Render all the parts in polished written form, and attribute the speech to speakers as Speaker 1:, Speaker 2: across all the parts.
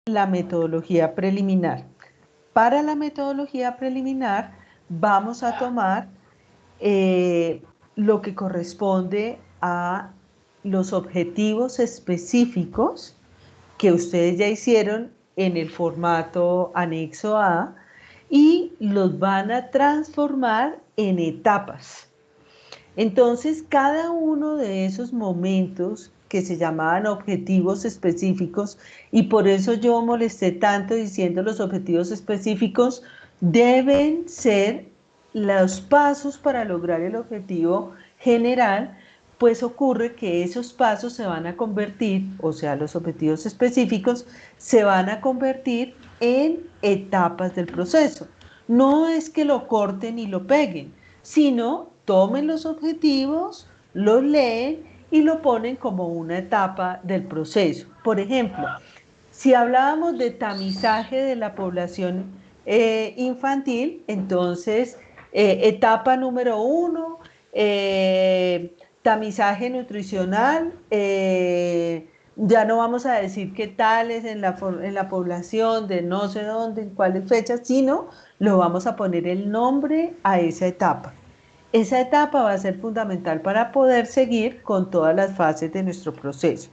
Speaker 1: la metodología preliminar. Para la metodología preliminar vamos a tomar lo que corresponde a los objetivos específicos que ustedes ya hicieron en el formato anexo A y los van a transformar en etapas. Entonces, cada uno de esos momentos que se llamaban objetivos específicos, y por eso yo molesté tanto diciendo los objetivos específicos, deben ser los pasos para lograr el objetivo general, pues ocurre que esos pasos se van a convertir, o sea, los objetivos específicos, se van a convertir en etapas del proceso. No es que lo corten y lo peguen, sino tomen los objetivos, los leen y lo ponen como una etapa del proceso. Por ejemplo, si hablábamos de tamizaje de la población infantil, entonces etapa número 1, tamizaje nutricional, ya no vamos a decir qué tal es en la población de no sé dónde, en cuáles fechas, sino lo vamos a poner el nombre a esa etapa. Esa etapa va a ser fundamental para poder seguir con todas las fases de nuestro proceso.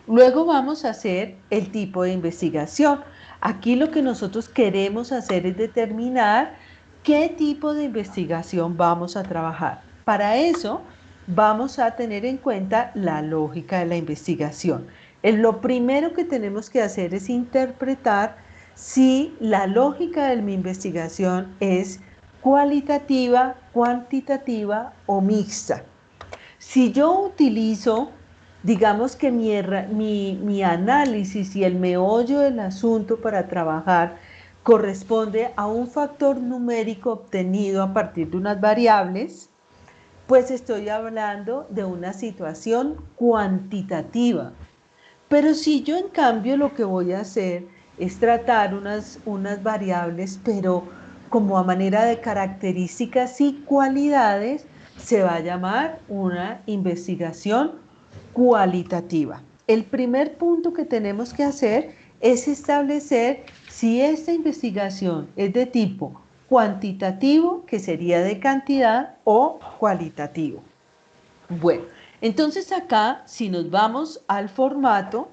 Speaker 1: Luego vamos a hacer el tipo de investigación. Aquí lo que nosotros queremos hacer es determinar qué tipo de investigación vamos a trabajar. Para eso vamos a tener en cuenta la lógica de la investigación. Lo primero que tenemos que hacer es interpretar si la lógica de mi investigación es cualitativa, cuantitativa o mixta. Si yo utilizo, digamos que mi análisis y el meollo del asunto para trabajar corresponde a un factor numérico obtenido a partir de unas variables, pues estoy hablando de una situación cuantitativa. Pero si yo en cambio lo que voy a hacer es tratar unas variables, pero como a manera de características y cualidades, se va a llamar una investigación cualitativa. El primer punto que tenemos que hacer es establecer si esta investigación es de tipo cuantitativo, que sería de cantidad, o cualitativo. Bueno, entonces acá, si nos vamos al formato,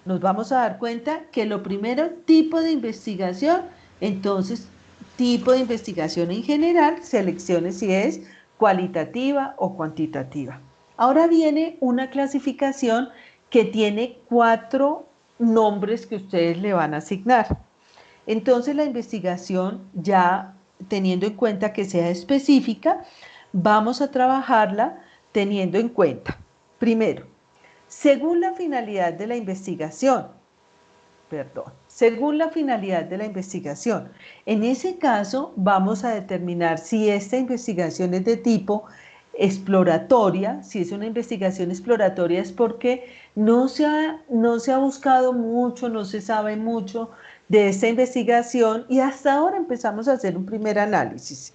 Speaker 1: nos vamos a dar cuenta que lo primero, tipo de investigación, entonces, tipo de investigación en general, seleccione si es cualitativa o cuantitativa. Ahora viene una clasificación que tiene 4 nombres que ustedes le van a asignar. Entonces, la investigación, ya teniendo en cuenta que sea específica, vamos a trabajarla teniendo en cuenta, primero, según la finalidad de la investigación, según la finalidad de la investigación. En ese caso, vamos a determinar si esta investigación es de tipo exploratoria. Si es una investigación exploratoria es porque no se ha buscado mucho, no se sabe mucho de esta investigación y hasta ahora empezamos a hacer un primer análisis.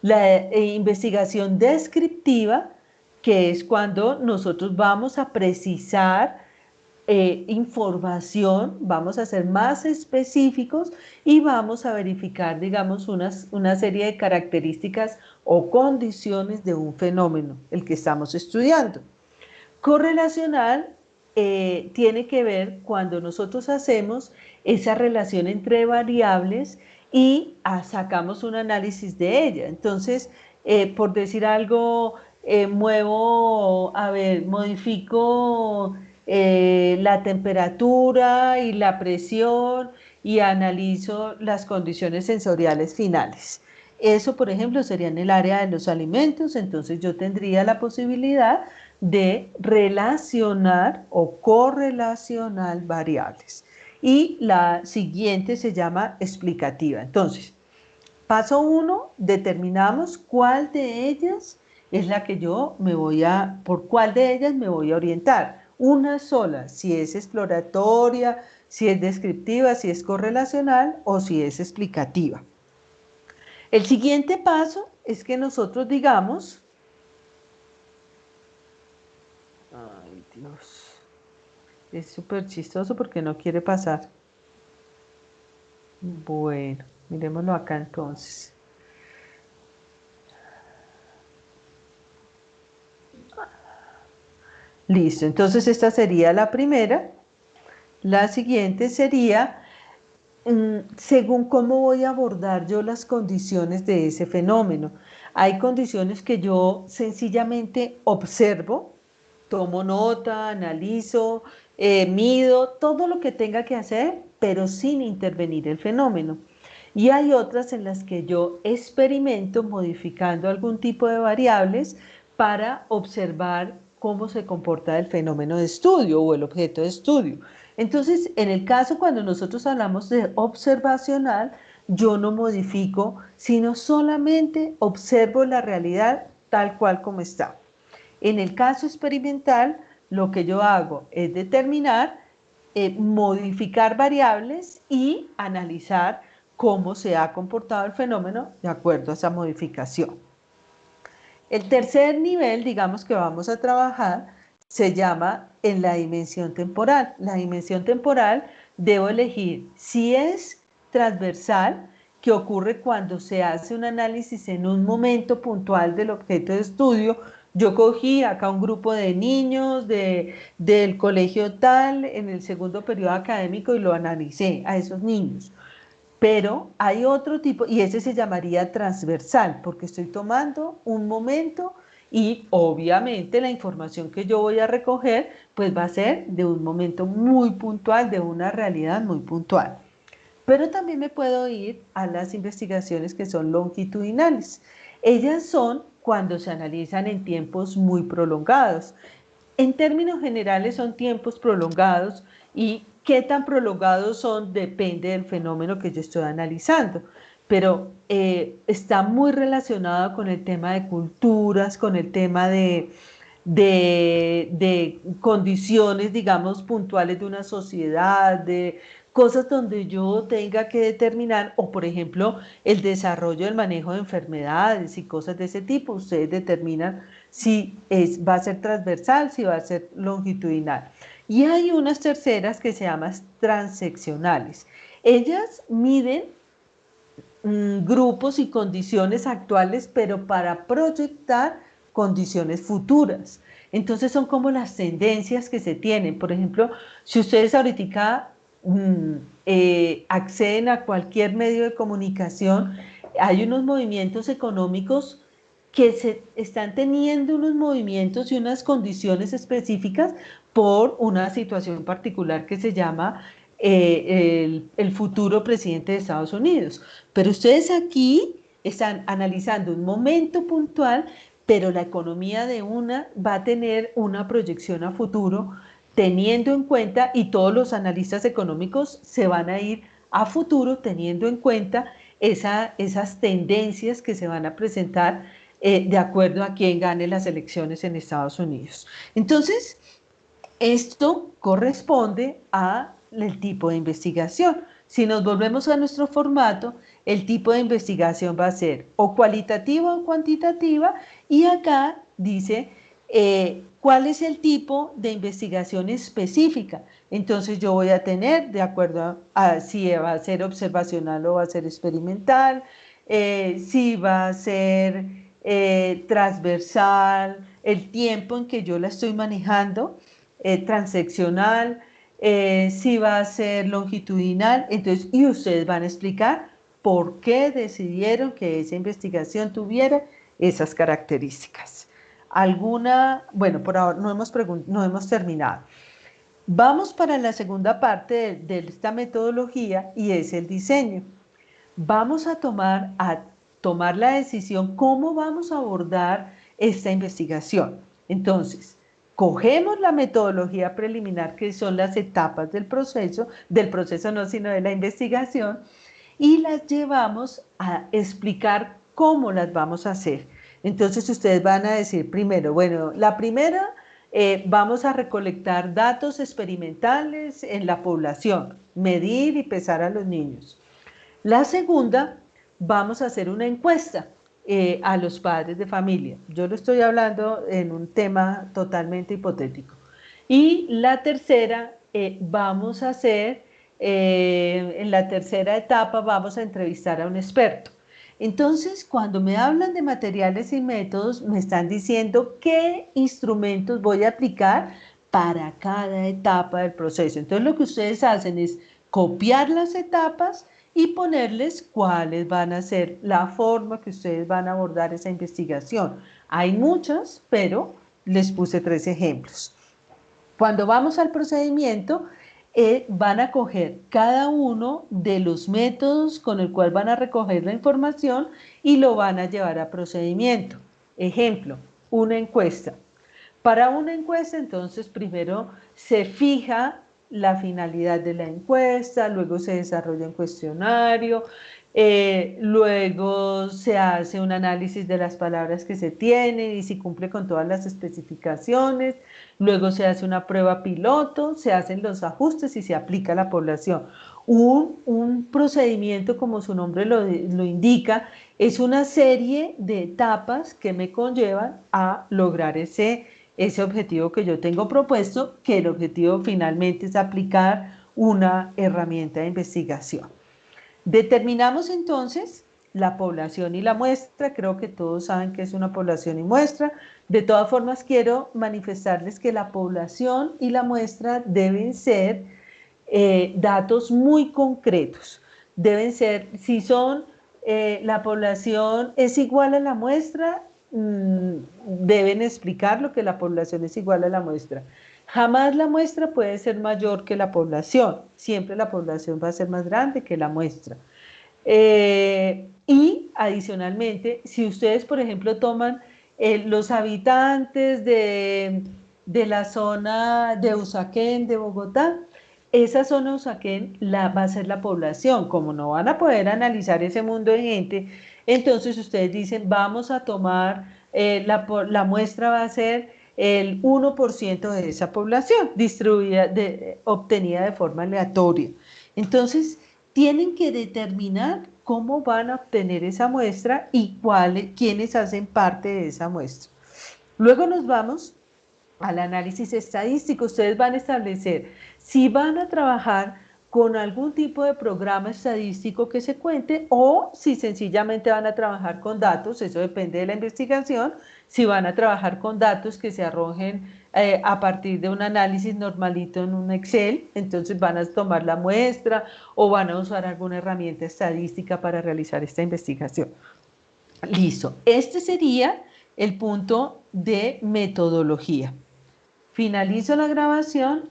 Speaker 1: La investigación descriptiva, que es cuando nosotros vamos a precisar información, vamos a ser más específicos y vamos a verificar, digamos, una serie de características o condiciones de un fenómeno, el que estamos estudiando. Correlacional tiene que ver cuando nosotros hacemos esa relación entre variables y sacamos un análisis de ella. Entonces, por decir algo, modifico la temperatura y la presión y analizo las condiciones sensoriales finales. Eso, por ejemplo, sería en el área de los alimentos, entonces yo tendría la posibilidad de relacionar o correlacionar variables. Y la siguiente se llama explicativa. Entonces, paso 1, determinamos cuál de ellas es la que por cuál de ellas me voy a orientar. Una sola, si es exploratoria, si es descriptiva, si es correlacional o si es explicativa. El siguiente paso es que nosotros digamos, ay Dios, Es súper chistoso porque no quiere pasar. Bueno, miremoslo acá entonces. Listo, entonces esta sería la primera. La siguiente sería, según cómo voy a abordar yo las condiciones de ese fenómeno. Hay condiciones que yo sencillamente observo, tomo nota, analizo, mido, todo lo que tenga que hacer, pero sin intervenir el fenómeno. Y hay otras en las que yo experimento modificando algún tipo de variables para observar cómo se comporta el fenómeno de estudio o el objeto de estudio. Entonces, en el caso cuando nosotros hablamos de observacional, yo no modifico, sino solamente observo la realidad tal cual como está. En el caso experimental, lo que yo hago es determinar, modificar variables y analizar cómo se ha comportado el fenómeno de acuerdo a esa modificación. El tercer nivel, digamos que vamos a trabajar, se llama en la dimensión temporal. La dimensión temporal debo elegir si es transversal, que ocurre cuando se hace un análisis en un momento puntual del objeto de estudio. Yo cogí acá un grupo de niños del colegio tal en el segundo periodo académico y lo analicé a esos niños. Pero hay otro tipo, y ese se llamaría transversal, porque estoy tomando un momento y obviamente la información que yo voy a recoger, pues va a ser de un momento muy puntual, de una realidad muy puntual. Pero también me puedo ir a las investigaciones que son longitudinales. Ellas son cuando se analizan en tiempos muy prolongados. En términos generales son tiempos prolongados y qué tan prolongados son depende del fenómeno que yo estoy analizando, pero está muy relacionado con el tema de culturas, con el tema de condiciones, digamos, puntuales de una sociedad, de cosas donde yo tenga que determinar, o por ejemplo, el desarrollo del manejo de enfermedades y cosas de ese tipo. Ustedes determinan si va a ser transversal, si va a ser longitudinal. Y hay unas terceras que se llaman transeccionales. Ellas miden grupos y condiciones actuales, pero para proyectar condiciones futuras. Entonces son como las tendencias que se tienen. Por ejemplo, si ustedes ahorita acceden a cualquier medio de comunicación, hay unos movimientos económicos que se están teniendo unos movimientos y unas condiciones específicas por una situación particular que se llama el futuro presidente de Estados Unidos. Pero ustedes aquí están analizando un momento puntual, pero la economía de una va a tener una proyección a futuro teniendo en cuenta, y todos los analistas económicos se van a ir a futuro teniendo en cuenta esas tendencias que se van a presentar de acuerdo a quién gane las elecciones en Estados Unidos. Entonces, esto corresponde al tipo de investigación. Si nos volvemos a nuestro formato, el tipo de investigación va a ser o cualitativa o cuantitativa, y acá dice cuál es el tipo de investigación específica. Entonces yo voy a tener, de acuerdo a si va a ser observacional o va a ser experimental, si va a ser transversal, el tiempo en que yo la estoy manejando, transeccional, si va a ser longitudinal. Entonces, y ustedes van a explicar por qué decidieron que esa investigación tuviera esas características. Alguna, bueno, por ahora no hemos terminado. Vamos para la segunda parte de esta metodología, y es el diseño. Vamos a tomar la decisión cómo vamos a abordar esta investigación. Entonces, cogemos la metodología preliminar, que son las etapas del proceso no, sino de la investigación, y las llevamos a explicar cómo las vamos a hacer. Entonces ustedes van a decir primero, bueno, la primera, vamos a recolectar datos experimentales en la población, medir y pesar a los niños. La segunda, vamos a hacer una encuesta a los padres de familia. Yo lo estoy hablando en un tema totalmente hipotético. Y la tercera, vamos a hacer, en la tercera etapa, vamos a entrevistar a un experto. Entonces, cuando me hablan de materiales y métodos, me están diciendo qué instrumentos voy a aplicar para cada etapa del proceso. Entonces, lo que ustedes hacen es copiar las etapas y ponerles cuáles van a ser la forma que ustedes van a abordar esa investigación. Hay muchas, pero les puse 3 ejemplos. Cuando vamos al procedimiento, van a coger cada uno de los métodos con el cual van a recoger la información y lo van a llevar a procedimiento. Ejemplo, una encuesta. Para una encuesta, entonces, primero se fija la finalidad de la encuesta, luego se desarrolla un cuestionario, luego se hace un análisis de las palabras que se tienen y si cumple con todas las especificaciones, luego se hace una prueba piloto, se hacen los ajustes y se aplica a la población. Un procedimiento, como su nombre lo indica, es una serie de etapas que me conllevan a lograr ese objetivo que yo tengo propuesto, que el objetivo finalmente es aplicar una herramienta de investigación. Determinamos entonces la población y la muestra. Creo que todos saben que es una población y muestra. De todas formas, quiero manifestarles que la población y la muestra deben ser datos muy concretos. Deben ser, si son, la población es igual a la muestra, deben explicar lo que la población es igual a la muestra. Jamás la muestra puede ser mayor que la población, siempre la población va a ser más grande que la muestra. Y adicionalmente, si ustedes, por ejemplo, toman los habitantes de la zona de Usaquén, de Bogotá, esa zona Usaquén va a ser la población. Como no van a poder analizar ese mundo de gente, entonces ustedes dicen, vamos a tomar, la muestra va a ser el 1% de esa población, distribuida, obtenida de forma aleatoria. Entonces, tienen que determinar cómo van a obtener esa muestra y quiénes hacen parte de esa muestra. Luego nos vamos al análisis estadístico. Ustedes van a establecer si van a trabajar con algún tipo de programa estadístico que se cuente o si sencillamente van a trabajar con datos, eso depende de la investigación, si van a trabajar con datos que se arrojen a partir de un análisis normalito en un Excel, entonces van a tomar la muestra o van a usar alguna herramienta estadística para realizar esta investigación. Listo, este sería el punto de metodología. Finalizo la grabación